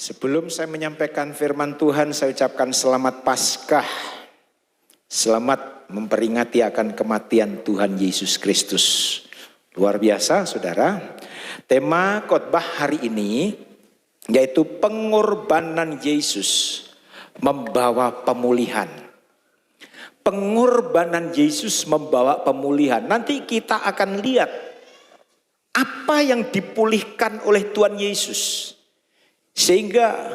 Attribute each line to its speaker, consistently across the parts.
Speaker 1: Sebelum saya menyampaikan firman Tuhan, saya ucapkan selamat Paskah. Selamat memperingati akan kematian Tuhan Yesus Kristus. Luar biasa, saudara. Tema khotbah hari ini yaitu pengorbanan Yesus membawa pemulihan. Pengorbanan Yesus membawa pemulihan. Nanti kita akan lihat apa yang dipulihkan oleh Tuhan Yesus. Sehingga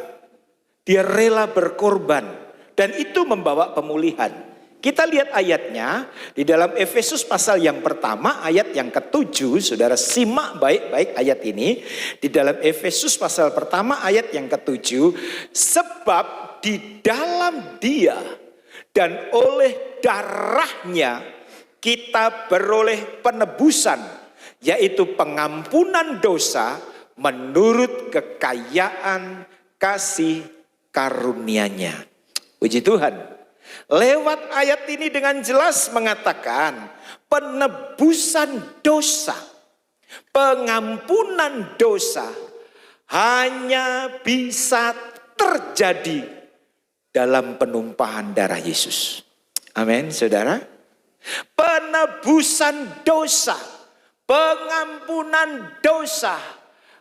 Speaker 1: dia rela berkorban dan itu membawa pemulihan. Kita lihat ayatnya di dalam Efesus pasal yang pertama ayat yang ke-7. Saudara simak baik-baik ayat ini. Di dalam Efesus pasal pertama ayat yang ke-7. Sebab di dalam dia dan oleh darahnya kita beroleh penebusan, yaitu pengampunan dosa menurut kekayaan kasih karunia-Nya. Puji Tuhan. Lewat ayat ini dengan jelas mengatakan penebusan dosa, pengampunan dosa hanya bisa terjadi dalam penumpahan darah Yesus. Amin, saudara. Penebusan dosa, pengampunan dosa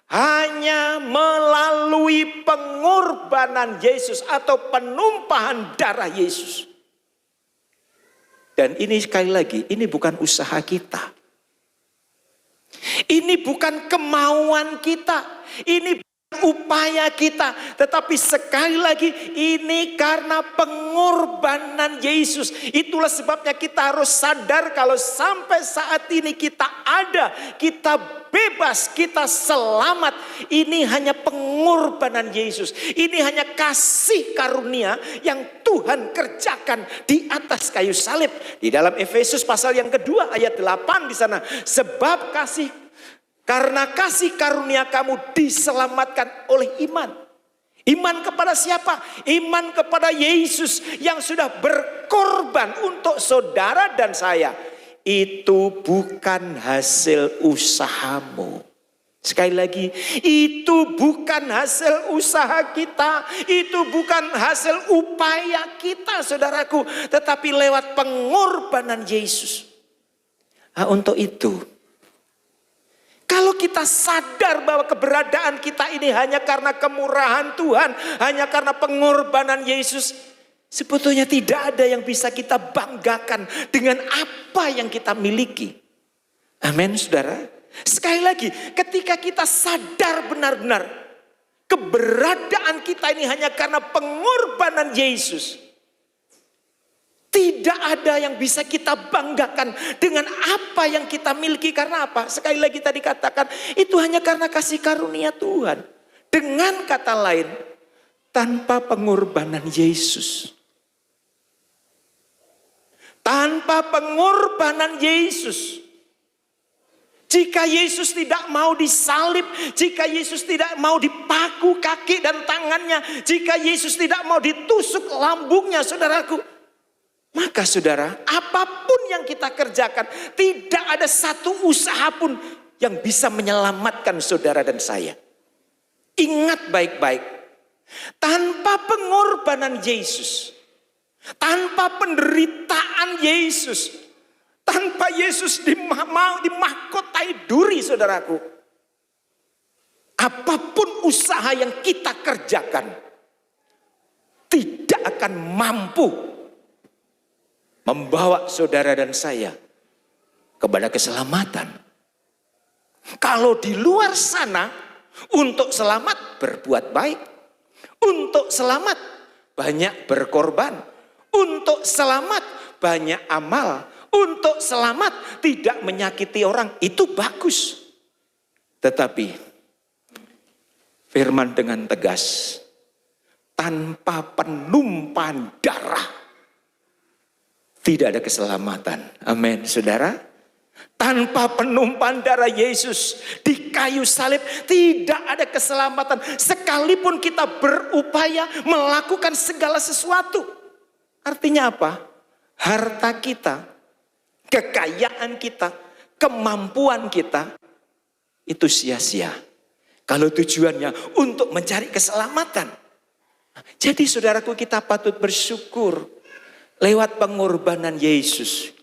Speaker 1: hanya melalui pengorbanan Yesus atau penumpahan darah Yesus. Dan ini sekali lagi, ini bukan usaha kita. Ini bukan kemauan kita. Ini bukan upaya kita. Tetapi sekali lagi, ini karena pengorbanan Yesus. Itulah sebabnya kita harus sadar kalau sampai saat ini kita ada, kita bebas, kita selamat. Ini hanya pengorbanan Yesus. Ini hanya kasih karunia yang Tuhan kerjakan di atas kayu salib. Di dalam Efesus pasal yang kedua ayat 8 di sana. Sebab karena kasih karunia kamu diselamatkan oleh iman. Iman kepada siapa? Iman kepada Yesus yang sudah berkorban untuk saudara dan saya. Itu bukan hasil usahamu. Sekali lagi, itu bukan hasil usaha kita. Itu bukan hasil upaya kita, saudaraku. Tetapi lewat pengorbanan Yesus. Nah, untuk itu, kalau kita sadar bahwa keberadaan kita ini hanya karena kemurahan Tuhan, hanya karena pengorbanan Yesus, sebetulnya tidak ada yang bisa kita banggakan dengan apa yang kita miliki. Amin, saudara. Sekali lagi, ketika kita sadar benar-benar keberadaan kita ini hanya karena pengorbanan Yesus, tidak ada yang bisa kita banggakan dengan apa yang kita miliki. Karena apa? Sekali lagi tadi katakan, itu hanya karena kasih karunia Tuhan. Dengan kata lain, tanpa pengorbanan Yesus, tanpa pengorbanan Yesus, jika Yesus tidak mau disalib, jika Yesus tidak mau dipaku kaki dan tangannya, jika Yesus tidak mau ditusuk lambungnya, saudaraku, Maka saudara, apapun yang kita kerjakan, tidak ada satu usaha pun yang bisa menyelamatkan saudara dan saya. Ingat baik-baik, tanpa pengorbanan Yesus, tanpa penderitaan Yesus, tanpa Yesus dimahkotai duri saudaraku, apapun usaha yang kita kerjakan tidak akan mampu membawa saudara dan saya kepada keselamatan. Kalau di luar sana, untuk selamat berbuat baik, untuk selamat banyak berkorban, untuk selamat banyak amal, untuk selamat tidak menyakiti orang, itu bagus. Tetapi firman dengan tegas, tanpa penumpahan darah tidak ada keselamatan. Amin, saudara. Tanpa penumpahan darah Yesus di kayu salib tidak ada keselamatan. Sekalipun kita berupaya melakukan segala sesuatu. Artinya apa? Harta kita, kekayaan kita, kemampuan kita itu sia-sia kalau tujuannya untuk mencari keselamatan. Jadi saudaraku, kita patut bersyukur lewat pengorbanan Yesus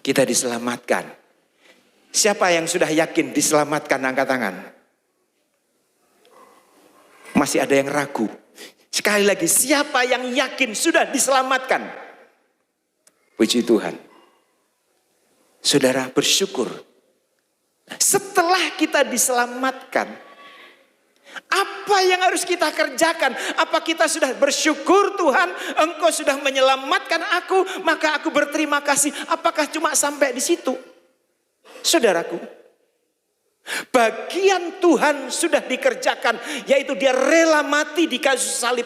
Speaker 1: kita diselamatkan. Siapa yang sudah yakin diselamatkan, angkat tangan. Masih ada yang ragu. Sekali lagi, siapa yang yakin sudah diselamatkan? Puji Tuhan. Saudara, bersyukur. Setelah kita diselamatkan, apa yang harus kita kerjakan? Apa kita sudah bersyukur, Tuhan, Engkau sudah menyelamatkan aku, maka aku berterima kasih. Apakah cuma sampai di situ? Saudaraku, bagian Tuhan sudah dikerjakan, yaitu Dia rela mati di kayu salib.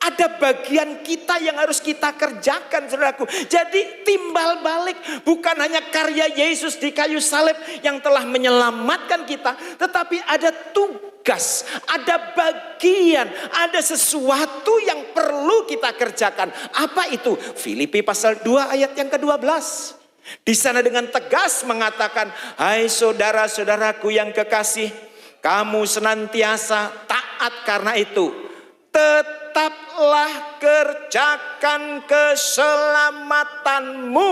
Speaker 1: Ada bagian kita yang harus kita kerjakan, saudaraku. Jadi timbal balik, bukan hanya karya Yesus di kayu salib yang telah menyelamatkan kita, tetapi ada tugas, ada bagian, ada sesuatu yang perlu kita kerjakan. Apa itu? Filipi pasal 2 ayat yang ke-12. Di sana dengan tegas mengatakan, hai saudara-saudaraku yang kekasih, kamu senantiasa taat karena itu. Tetaplah kerjakan keselamatanmu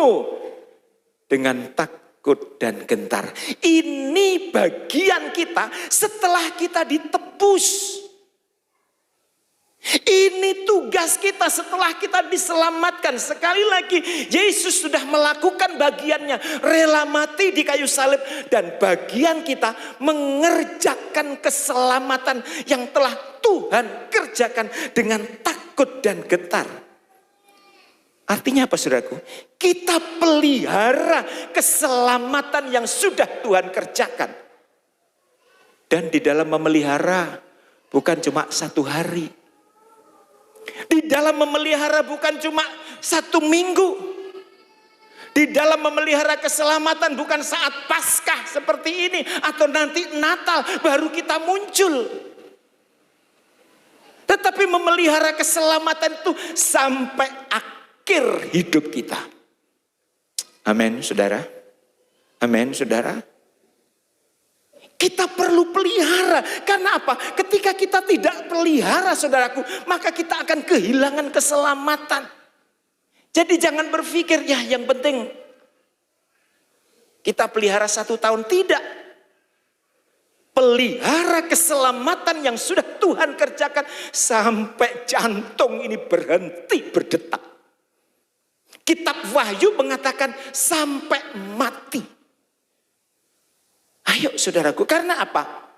Speaker 1: dengan takut dan gentar. Ini bagian kita setelah kita ditebus. Ini tugas kita setelah kita diselamatkan. Sekali lagi, Yesus sudah melakukan bagiannya, rela mati di kayu salib, dan bagian kita mengerjakan keselamatan yang telah Tuhan kerjakan dengan takut dan gentar. Artinya apa, saudaraku? Kita pelihara keselamatan yang sudah Tuhan kerjakan. Dan di dalam memelihara bukan cuma 1 hari. Di dalam memelihara bukan cuma 1 minggu. Di dalam memelihara keselamatan bukan saat Paskah seperti ini, atau nanti Natal baru kita muncul. Tetapi memelihara keselamatan itu sampai akhir hidup kita. Amin, saudara. Amin, saudara. Kita perlu pelihara. Karena apa? Ketika kita tidak pelihara, saudaraku, maka kita akan kehilangan keselamatan. Jadi jangan berpikir, ya yang penting kita pelihara 1 tahun. Tidak. Pelihara keselamatan yang sudah Tuhan kerjakan sampai jantung ini berhenti berdetak. Kitab Wahyu mengatakan sampai mati. Ayo saudaraku, karena apa?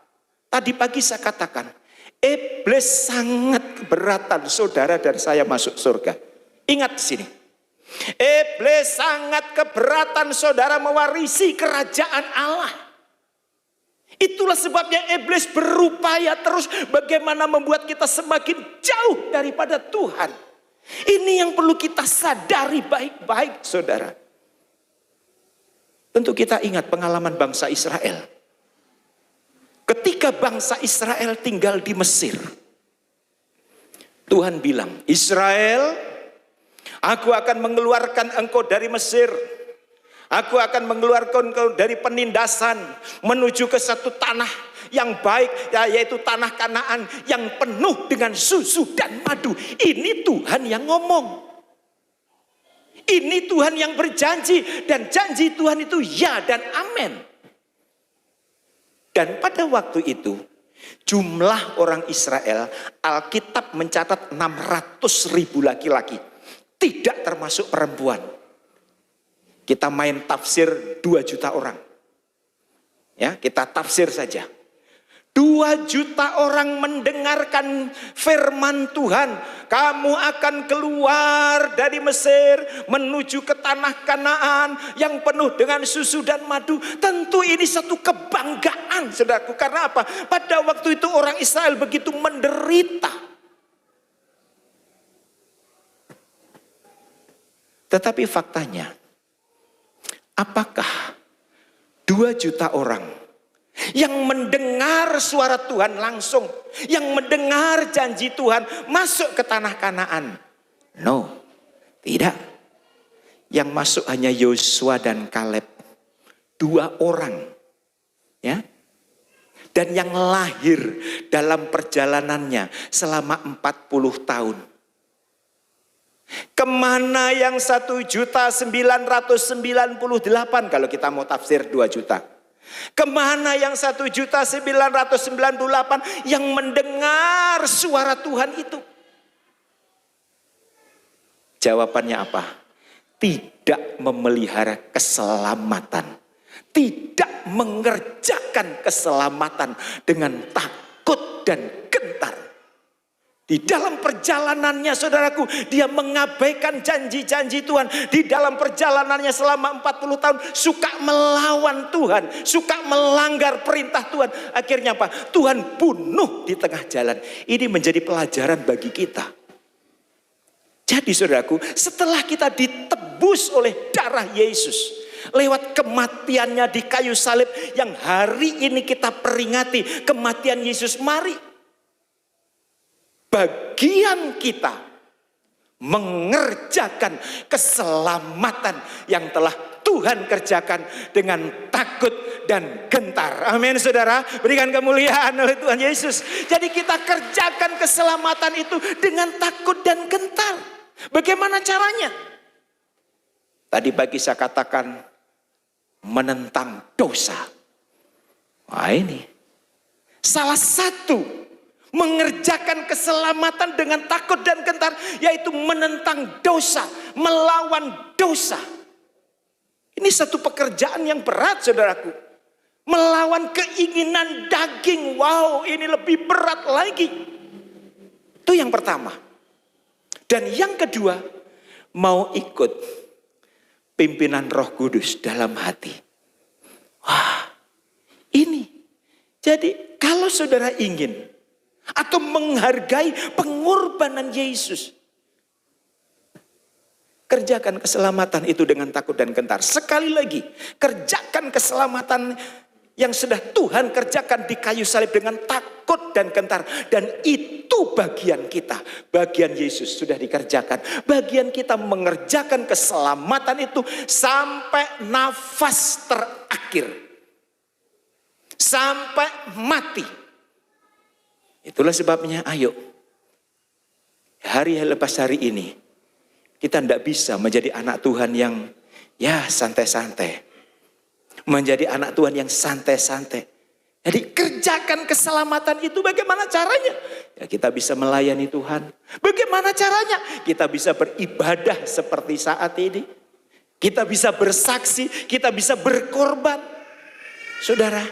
Speaker 1: Tadi pagi saya katakan, iblis sangat keberatan saudara dan saya masuk surga. Ingat di sini. Iblis sangat keberatan saudara mewarisi kerajaan Allah. Itulah sebabnya iblis berupaya terus bagaimana membuat kita semakin jauh daripada Tuhan. Ini yang perlu kita sadari baik-baik, saudara. Tentu kita ingat pengalaman bangsa Israel. Ketika bangsa Israel tinggal di Mesir, Tuhan bilang, Israel, Aku akan mengeluarkan engkau dari Mesir. Aku akan mengeluarkan engkau dari penindasan menuju ke satu tanah yang baik, yaitu tanah Kanaan yang penuh dengan susu dan madu. Ini Tuhan yang ngomong. Ini Tuhan yang berjanji, dan janji Tuhan itu ya dan amin. Dan pada waktu itu jumlah orang Israel, Alkitab mencatat 600.000 laki-laki, tidak termasuk perempuan. Kita main tafsir 2 juta orang. Ya, kita tafsir saja. 2 juta orang mendengarkan firman Tuhan. Kamu akan keluar dari Mesir menuju ke tanah Kanaan yang penuh dengan susu dan madu. Tentu ini satu kebanggaan, saudaraku. Karena apa? Pada waktu itu orang Israel begitu menderita. Tetapi faktanya, apakah 2 juta orang yang mendengar suara Tuhan langsung, yang mendengar janji Tuhan masuk ke tanah Kanaan? No, tidak. Yang masuk hanya Yosua dan Kaleb, 2 orang, ya. Dan yang lahir dalam perjalanannya selama 40 tahun. Kemana yang 1.998 kalau kita mau tafsir 2 juta? Kemana yang 1.998 yang mendengar suara Tuhan itu? Jawabannya apa? Tidak memelihara keselamatan. Tidak mengerjakan keselamatan dengan takut dan gentar. Di dalam perjalanannya, saudaraku, dia mengabaikan janji-janji Tuhan. Di dalam perjalanannya selama 40 tahun suka melawan Tuhan, suka melanggar perintah Tuhan. Akhirnya apa? Tuhan bunuh di tengah jalan. Ini menjadi pelajaran bagi kita. Jadi saudaraku, setelah kita ditebus oleh darah Yesus, lewat kematiannya di kayu salib yang hari ini kita peringati, kematian Yesus, mari bagian kita mengerjakan keselamatan yang telah Tuhan kerjakan dengan takut dan gentar. Amin, saudara. Berikan kemuliaan oleh Tuhan Yesus. Jadi kita kerjakan keselamatan itu dengan takut dan gentar. Bagaimana caranya? Tadi pagi saya katakan menentang dosa. Wah, ini salah satu mengerjakan keselamatan dengan takut dan gentar, yaitu menentang dosa, melawan dosa. Ini satu pekerjaan yang berat, saudaraku. Melawan keinginan daging, wow, ini lebih berat lagi. Itu yang pertama. Dan yang kedua, mau ikut pimpinan Roh Kudus dalam hati. Wah, ini. Jadi kalau saudara ingin atau menghargai pengorbanan Yesus, kerjakan keselamatan itu dengan takut dan gentar. Sekali lagi, kerjakan keselamatan yang sudah Tuhan kerjakan di kayu salib dengan takut dan gentar. Dan itu bagian kita. Bagian Yesus sudah dikerjakan. Bagian kita mengerjakan keselamatan itu sampai nafas terakhir. Sampai mati. Itulah sebabnya ayo, hari lepas hari ini, kita tidak bisa menjadi anak Tuhan yang ya santai-santai. Menjadi anak Tuhan yang santai-santai. Jadi kerjakan keselamatan itu bagaimana caranya? Ya, kita bisa melayani Tuhan. Bagaimana caranya? Kita bisa beribadah seperti saat ini. Kita bisa bersaksi, kita bisa berkorban. Saudara,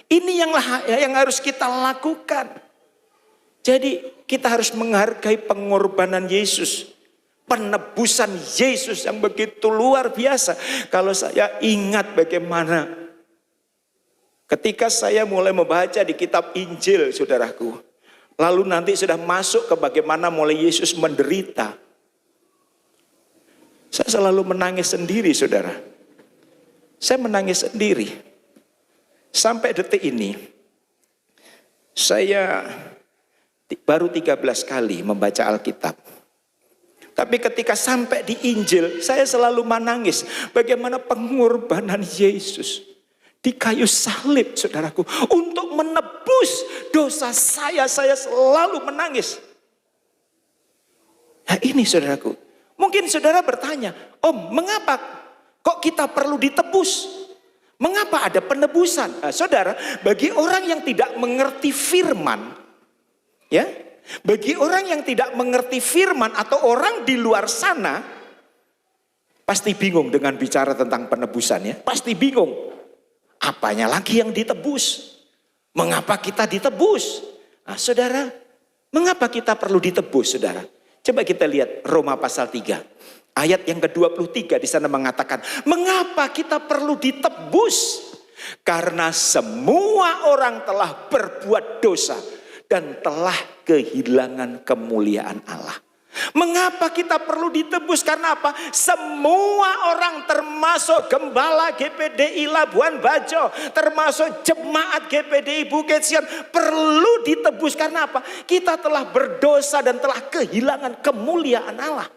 Speaker 1: ini yang harus kita lakukan. Jadi kita harus menghargai pengorbanan Yesus. Penebusan Yesus yang begitu luar biasa. Kalau saya ingat bagaimana ketika saya mulai membaca di kitab Injil, saudaraku. Lalu nanti sudah masuk ke bagaimana mulai Yesus menderita. Saya selalu menangis sendiri, saudara. Saya menangis sendiri. Sampai detik ini, saya baru 13 kali membaca Alkitab. Tapi ketika sampai di Injil, saya selalu menangis bagaimana pengorbanan Yesus di kayu salib, saudaraku, untuk menebus dosa saya selalu menangis. Nah ini saudaraku, mungkin saudara bertanya, Om, mengapa kok kita perlu ditebus? Mengapa ada penebusan? Nah, saudara, bagi orang yang tidak mengerti firman, ya, bagi orang yang tidak mengerti firman atau orang di luar sana, pasti bingung dengan bicara tentang penebusan, ya. Pasti bingung. Apanya lagi yang ditebus? Mengapa kita ditebus? Nah, saudara, mengapa kita perlu ditebus, saudara? Coba kita lihat Roma pasal 3. Ayat yang ke-23 di sana mengatakan, mengapa kita perlu ditebus? Karena semua orang telah berbuat dosa dan telah kehilangan kemuliaan Allah. Mengapa kita perlu ditebus? Karena apa? Semua orang, termasuk gembala GPDI Labuan Bajo, termasuk jemaat GPDI Bukit Sion, perlu ditebus. Karena apa? Kita telah berdosa dan telah kehilangan kemuliaan Allah.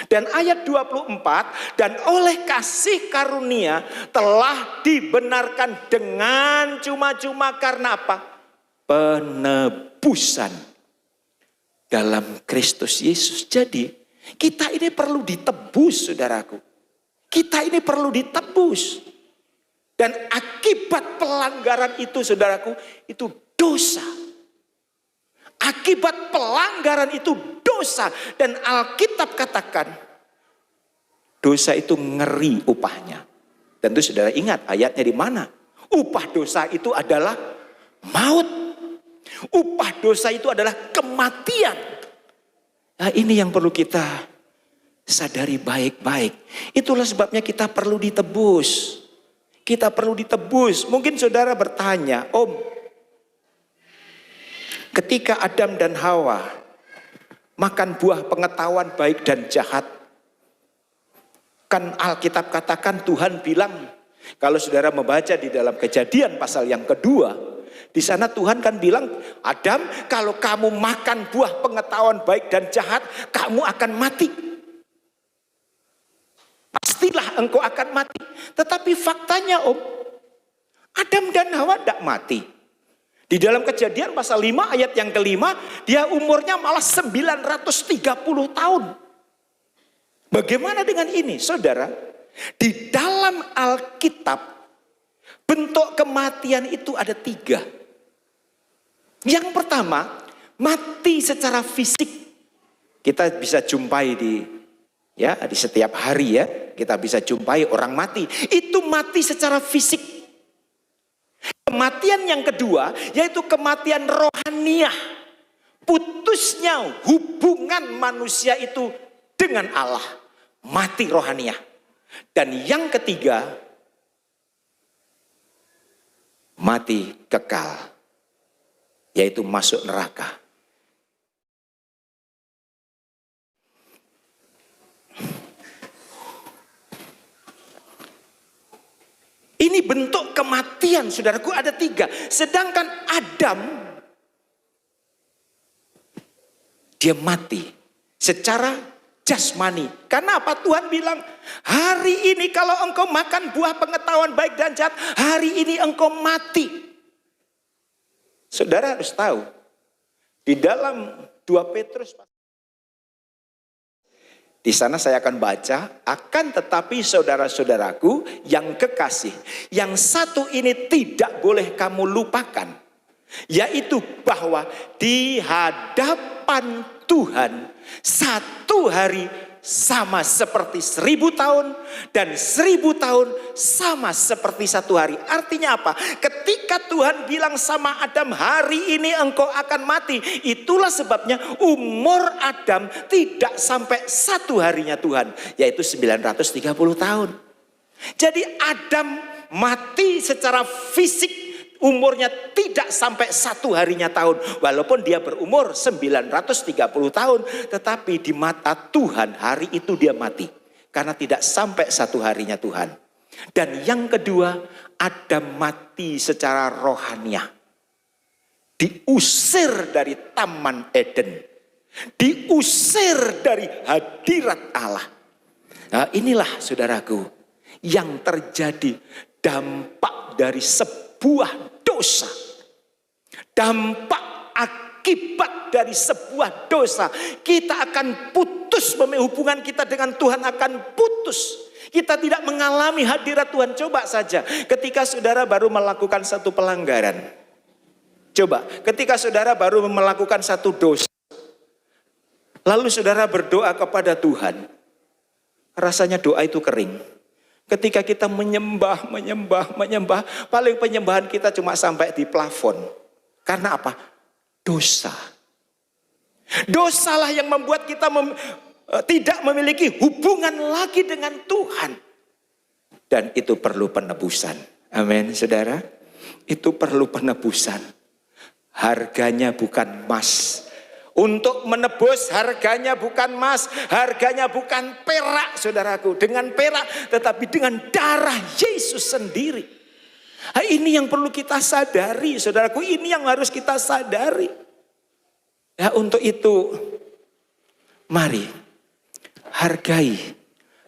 Speaker 1: Dan ayat 24, dan oleh kasih karunia telah dibenarkan dengan cuma-cuma karena apa? Penebusan dalam Kristus Yesus. Jadi kita ini perlu ditebus, saudaraku. Kita ini perlu ditebus. Dan akibat pelanggaran itu, saudaraku, itu dosa. Akibat pelanggaran itu dosa. Dan Alkitab katakan, dosa itu ngeri upahnya. Tentu saudara ingat ayatnya di mana? Upah dosa itu adalah maut. Upah dosa itu adalah kematian. Nah, ini yang perlu kita sadari baik-baik. Itulah sebabnya kita perlu ditebus. Kita perlu ditebus. Mungkin saudara bertanya, Om, ketika Adam dan Hawa makan buah pengetahuan baik dan jahat, kan Alkitab katakan Tuhan bilang, kalau saudara membaca di dalam Kejadian pasal yang kedua, di sana Tuhan kan bilang, Adam, kalau kamu makan buah pengetahuan baik dan jahat, kamu akan mati. Pastilah engkau akan mati. Tetapi faktanya, Om, Adam dan Hawa tidak mati. Di dalam Kejadian pasal 5 ayat yang kelima, dia umurnya malah 930 tahun. Bagaimana dengan ini, saudara? Di dalam Alkitab, bentuk kematian itu ada 3. Yang pertama, mati secara fisik. Kita bisa jumpai di setiap hari, ya, kita bisa jumpai orang mati. Itu mati secara fisik. Kematian yang kedua yaitu kematian rohaniah. Putusnya hubungan manusia itu dengan Allah. Mati rohaniah. Dan yang ketiga, mati kekal. Yaitu masuk neraka. Ini bentuk kematian, saudaraku, ada 3. Sedangkan Adam, dia mati secara jasmani. Karena apa? Tuhan bilang, hari ini kalau engkau makan buah pengetahuan baik dan jahat, hari ini engkau mati. Saudara harus tahu, di dalam 2 Petrus, di sana saya akan baca, akan tetapi saudara-saudaraku yang kekasih, yang satu ini tidak boleh kamu lupakan, yaitu bahwa di hadapan Tuhan satu hari sama seperti 1000 tahun, dan 1000 tahun sama seperti 1 hari. Artinya apa? Ketika Tuhan bilang sama Adam, hari ini engkau akan mati, itulah sebabnya umur Adam tidak sampai 1 harinya Tuhan, yaitu 930 tahun. Jadi Adam mati secara fisik, umurnya tidak sampai 1 harinya tahun. Walaupun dia berumur 930 tahun. Tetapi di mata Tuhan hari itu dia mati. Karena tidak sampai 1 harinya Tuhan. Dan yang kedua, Adam mati secara rohaniah. Diusir dari Taman Eden. diusir dari hadirat Allah. Nah, inilah saudaraku yang terjadi dampak dari sebuah dosa. Dampak akibat dari sebuah dosa. Kita akan putus, hubungan kita dengan Tuhan akan putus. Kita tidak mengalami hadirat Tuhan. Coba saja ketika saudara baru melakukan satu pelanggaran. Coba ketika saudara baru melakukan satu dosa. Lalu saudara berdoa kepada Tuhan. Rasanya doa itu kering. Ketika kita menyembah, paling penyembahan kita cuma sampai di plafon. Karena apa? Dosa. Dosalah yang membuat kita tidak memiliki hubungan lagi dengan Tuhan. Dan itu perlu penebusan. Amin, saudara. Itu perlu penebusan. Harganya bukan emas. Untuk menebus harganya bukan emas. Harganya bukan perak, saudaraku. Dengan perak, tetapi dengan darah Yesus sendiri. Nah, ini yang perlu kita sadari, saudaraku. Ini yang harus kita sadari. Ya, untuk itu, mari hargai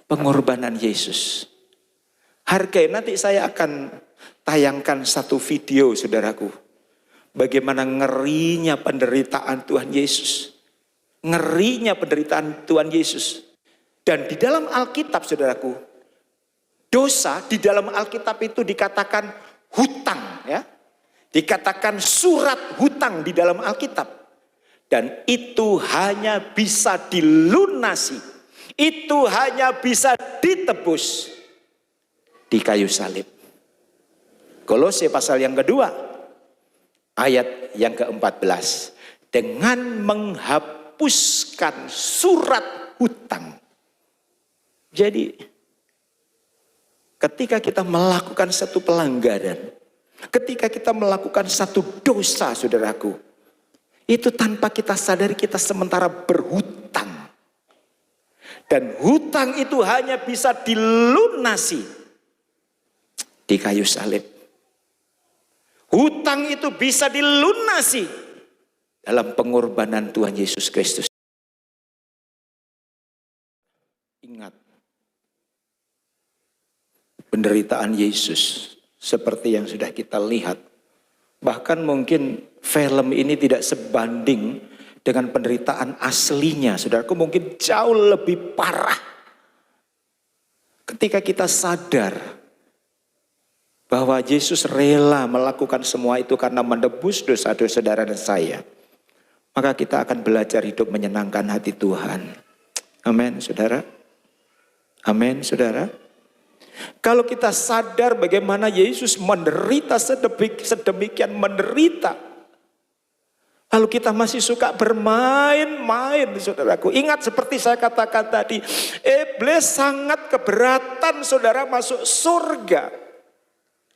Speaker 1: pengorbanan Yesus. Hargai, nanti saya akan tayangkan satu video, saudaraku. Bagaimana ngerinya penderitaan Tuhan Yesus. Ngerinya penderitaan Tuhan Yesus. Dan di dalam Alkitab, saudaraku, dosa di dalam Alkitab itu dikatakan hutang, ya. Dikatakan surat hutang di dalam Alkitab. Dan itu hanya bisa dilunasi. Itu hanya bisa ditebus di kayu salib. Kolose pasal yang kedua, ayat yang ke-14. Dengan menghapuskan surat hutang. Jadi, ketika kita melakukan satu pelanggaran, ketika kita melakukan satu dosa, saudaraku, itu tanpa kita sadari kita sementara berhutang. Dan hutang itu hanya bisa dilunasi di kayu salib. Hutang itu bisa dilunasi dalam pengorbanan Tuhan Yesus Kristus. Ingat, penderitaan Yesus seperti yang sudah kita lihat. Bahkan mungkin film ini tidak sebanding dengan penderitaan aslinya. Saudaraku, mungkin jauh lebih parah. Ketika kita sadar bahwa Yesus rela melakukan semua itu karena menebus dosa-dosa saudara dan saya, maka kita akan belajar hidup menyenangkan hati Tuhan. Amin, saudara. Amin, saudara. Kalau kita sadar bagaimana Yesus menderita sedemikian menderita, lalu kita masih suka bermain-main, saudaraku. Ingat seperti saya katakan tadi, iblis sangat keberatan saudara masuk surga.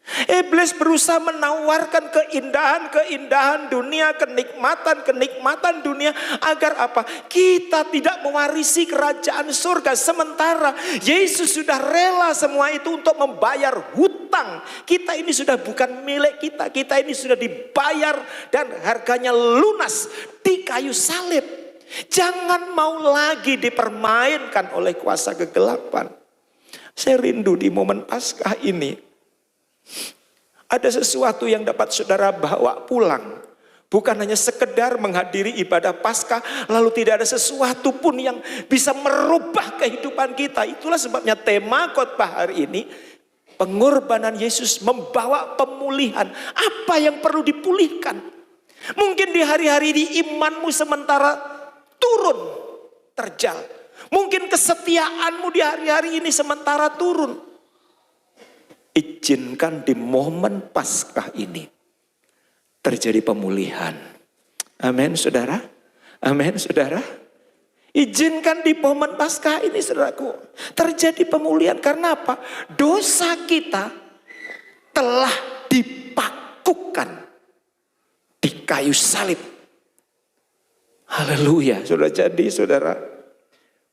Speaker 1: Iblis berusaha menawarkan keindahan-keindahan dunia, kenikmatan-kenikmatan dunia. Agar apa? Kita tidak mewarisi kerajaan surga. Sementara Yesus sudah rela semua itu untuk membayar hutang. Kita ini sudah bukan milik kita. Kita ini sudah dibayar dan harganya lunas di kayu salib. Jangan mau lagi dipermainkan oleh kuasa kegelapan. Saya rindu di momen Paskah ini. Ada sesuatu yang dapat saudara bawa pulang. Bukan hanya sekedar menghadiri ibadah Paskah, lalu tidak ada sesuatu pun yang bisa merubah kehidupan kita. Itulah sebabnya tema khotbah hari ini, pengorbanan Yesus membawa pemulihan. Apa yang perlu dipulihkan? Mungkin di hari-hari ini imanmu sementara turun, terjal. Mungkin kesetiaanmu di hari-hari ini sementara turun. Izinkan di momen Paskah ini terjadi pemulihan. Amin, saudara. Amin, saudara. Izinkan di momen Paskah ini, saudaraku, terjadi pemulihan. Karena apa? Dosa kita telah dipakukan di kayu salib. Haleluya. Sudah jadi, saudara.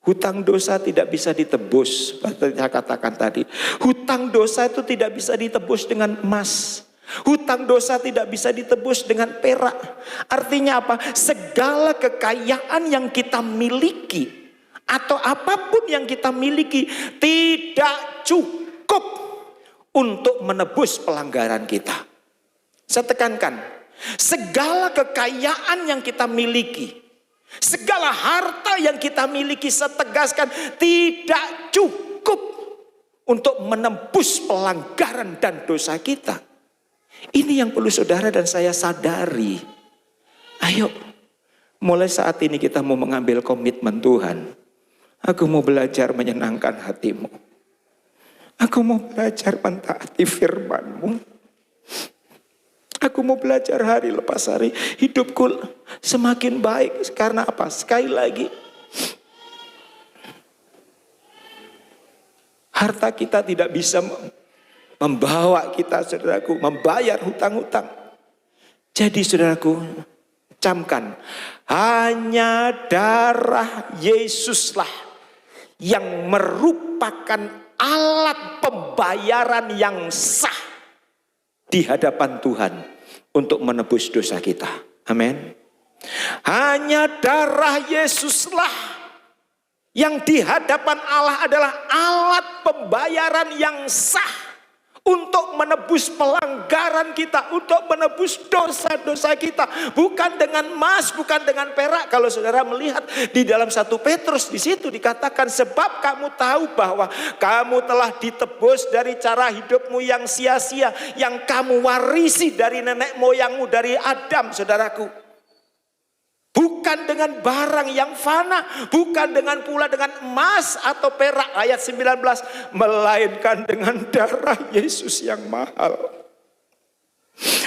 Speaker 1: Hutang dosa tidak bisa ditebus. Seperti saya katakan tadi. Hutang dosa itu tidak bisa ditebus dengan emas. Hutang dosa tidak bisa ditebus dengan perak. Artinya apa? Segala kekayaan yang kita miliki atau apapun yang kita miliki tidak cukup untuk menebus pelanggaran kita. Saya tekankan, segala kekayaan yang kita miliki, segala harta yang kita miliki, saya tegaskan, tidak cukup untuk menembus pelanggaran dan dosa kita. Ini yang perlu saudara dan saya sadari. Ayo, mulai saat ini kita mau mengambil komitmen Tuhan. Aku mau belajar menyenangkan hatimu. Aku mau belajar mentaati firman-Mu. Aku mau belajar hari lepas hari. Hidupku semakin baik. Karena apa? Sekali lagi, harta kita tidak bisa membawa kita, saudaraku, membayar hutang-hutang. Jadi saudaraku, camkan, hanya darah Yesuslah yang merupakan alat pembayaran yang sah di hadapan Tuhan untuk menebus dosa kita. Amin. Hanya darah Yesuslah yang di hadapan Allah adalah alat pembayaran yang sah untuk menebus pelanggaran kita, untuk menebus dosa-dosa kita. Bukan dengan emas, bukan dengan perak. Kalau saudara melihat di dalam 1 Petrus, di situ dikatakan, sebab kamu tahu bahwa kamu telah ditebus dari cara hidupmu yang sia-sia, yang kamu warisi dari nenek moyangmu, dari Adam, saudaraku. Bukan dengan barang yang fana, bukan dengan pula dengan emas atau perak, ayat 19, melainkan dengan darah Yesus yang mahal.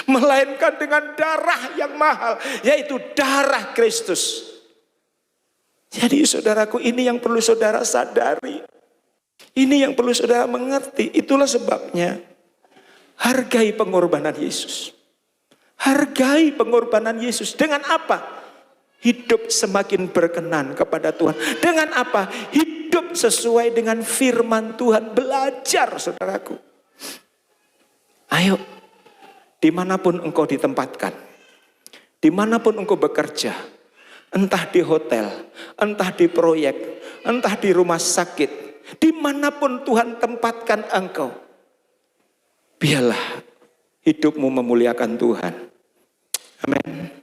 Speaker 1: Melainkan dengan darah yang mahal, yaitu darah Kristus. Jadi saudaraku, ini yang perlu saudara sadari. Ini yang perlu saudara mengerti. Itulah sebabnya hargai pengorbanan Yesus. Hargai pengorbanan Yesus. Dengan apa? Hidup semakin berkenan kepada Tuhan. Dengan apa? Hidup sesuai dengan firman Tuhan. Belajar, saudaraku. Ayo, dimanapun engkau ditempatkan, dimanapun engkau bekerja, entah di hotel, entah di proyek, entah di rumah sakit, dimanapun Tuhan tempatkan engkau, biarlah hidupmu memuliakan Tuhan. Amin.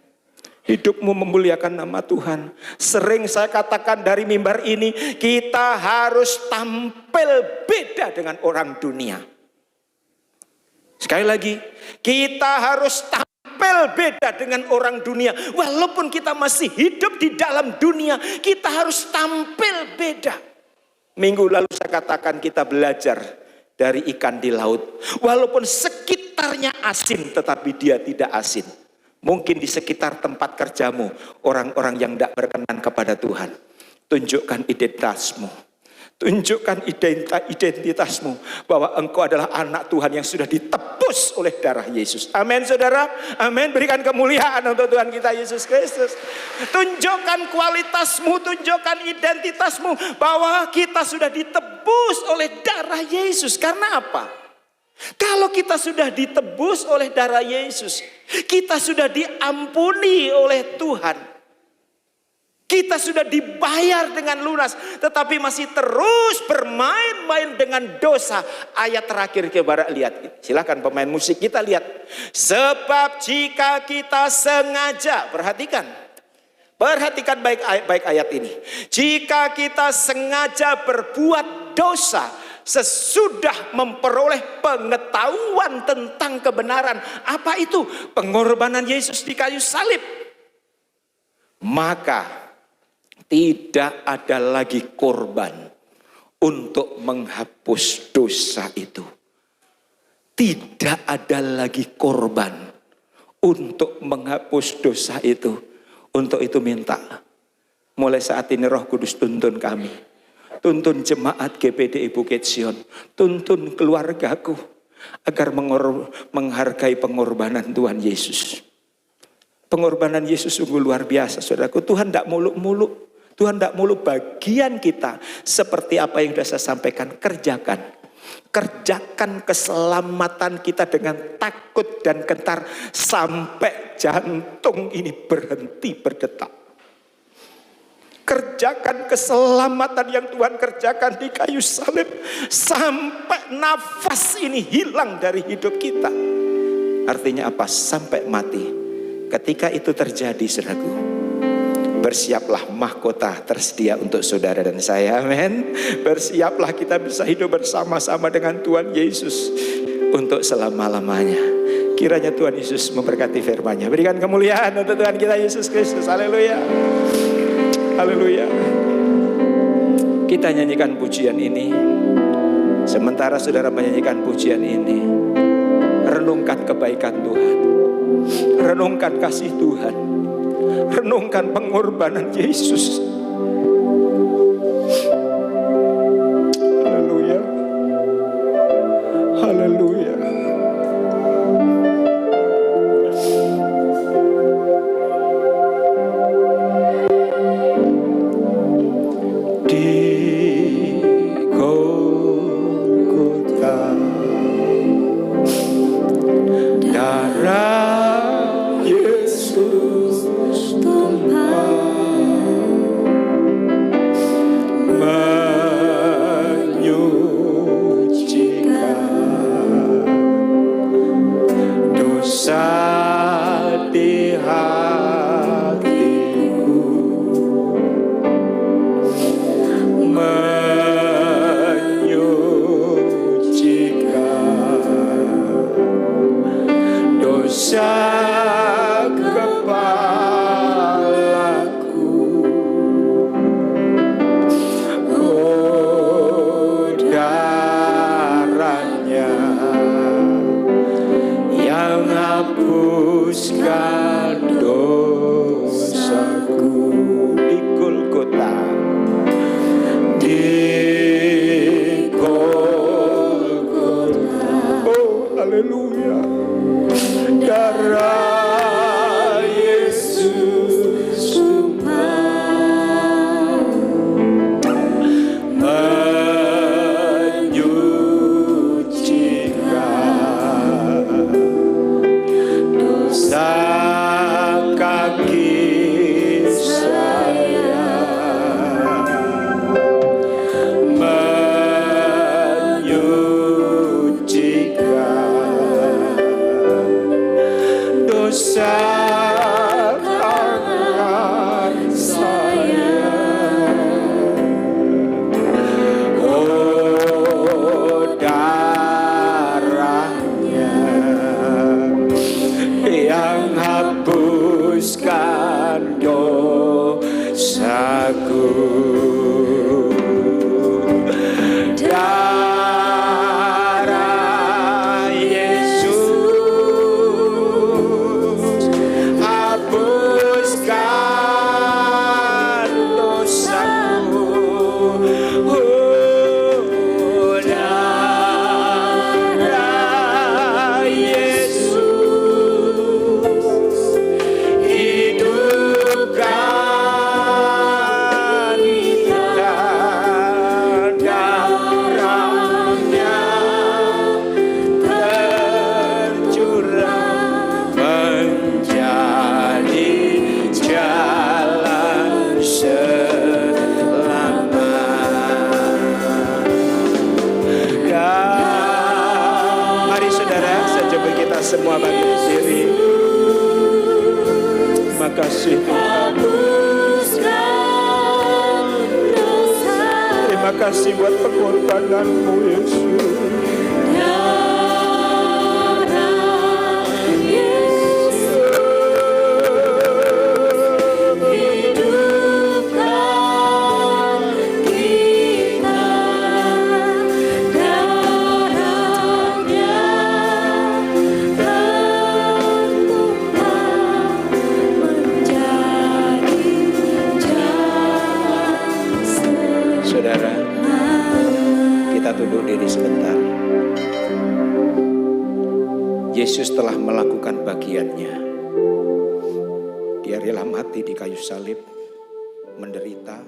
Speaker 1: Hidupmu memuliakan nama Tuhan. Sering saya katakan dari mimbar ini, kita harus tampil beda dengan orang dunia. Sekali lagi, kita harus tampil beda dengan orang dunia. Walaupun kita masih hidup di dalam dunia, kita harus tampil beda. Minggu lalu saya katakan kita belajar dari ikan di laut. Walaupun sekitarnya asin, tetapi dia tidak asin. Mungkin di sekitar tempat kerjamu, orang-orang yang tidak berkenan kepada Tuhan. Tunjukkan identitasmu. Tunjukkan identitasmu. Bahwa engkau adalah anak Tuhan yang sudah ditebus oleh darah Yesus. Amin, saudara. Amin. Berikan kemuliaan untuk Tuhan kita Yesus Kristus. Tunjukkan kualitasmu. Tunjukkan identitasmu. Bahwa kita sudah ditebus oleh darah Yesus. Karena apa? Kalau kita sudah ditebus oleh darah Yesus, kita sudah diampuni oleh Tuhan, kita sudah dibayar dengan lunas, tetapi masih terus bermain-main dengan dosa. Ayat terakhir coba lihat, silakan pemain musik kita lihat. Sebab jika kita sengaja, perhatikan baik ayat ini. Jika kita sengaja berbuat dosa sesudah memperoleh pengetahuan tentang kebenaran. Apa itu? Pengorbanan Yesus di kayu salib. Maka tidak ada lagi korban untuk menghapus dosa itu. Tidak ada lagi korban untuk menghapus dosa itu. Untuk itu minta, mulai saat ini Roh Kudus tuntun kami. Tuntun jemaat GPDI Bukit Sion, tuntun keluargaku agar menghargai pengorbanan Tuhan Yesus. Pengorbanan Yesus sungguh luar biasa, saudaraku. Tuhan tidak muluk-muluk, Tuhan tidak muluk bagian kita seperti apa yang sudah saya sampaikan, kerjakan. kerjakan keselamatan kita dengan takut dan gentar sampai jantung ini berhenti berdetak. Kerjakan keselamatan yang Tuhan kerjakan di kayu salib sampai nafas ini hilang dari hidup kita. Artinya apa? Sampai mati. Ketika itu terjadi, saudaraku, bersiaplah, mahkota tersedia untuk saudara dan saya. Amin. Bersiaplah, kita bisa hidup bersama-sama dengan Tuhan Yesus untuk selama-lamanya. Kiranya Tuhan Yesus memberkati firman-Nya. Berikan kemuliaan untuk Tuhan kita Yesus Kristus. Haleluya. Haleluya. Kita nyanyikan pujian ini. Sementara saudara menyanyikan pujian ini, renungkan kebaikan Tuhan, renungkan kasih Tuhan, renungkan pengorbanan Yesus. Haleluya. Haleluya. Semua bagi diri. Terima kasih Tuhan. Terima kasih buat pengorbanan-Mu Yesus. Tunduk diri sebentar. Yesus telah melakukan bagiannya. Dia rela mati di kayu salib, menderita,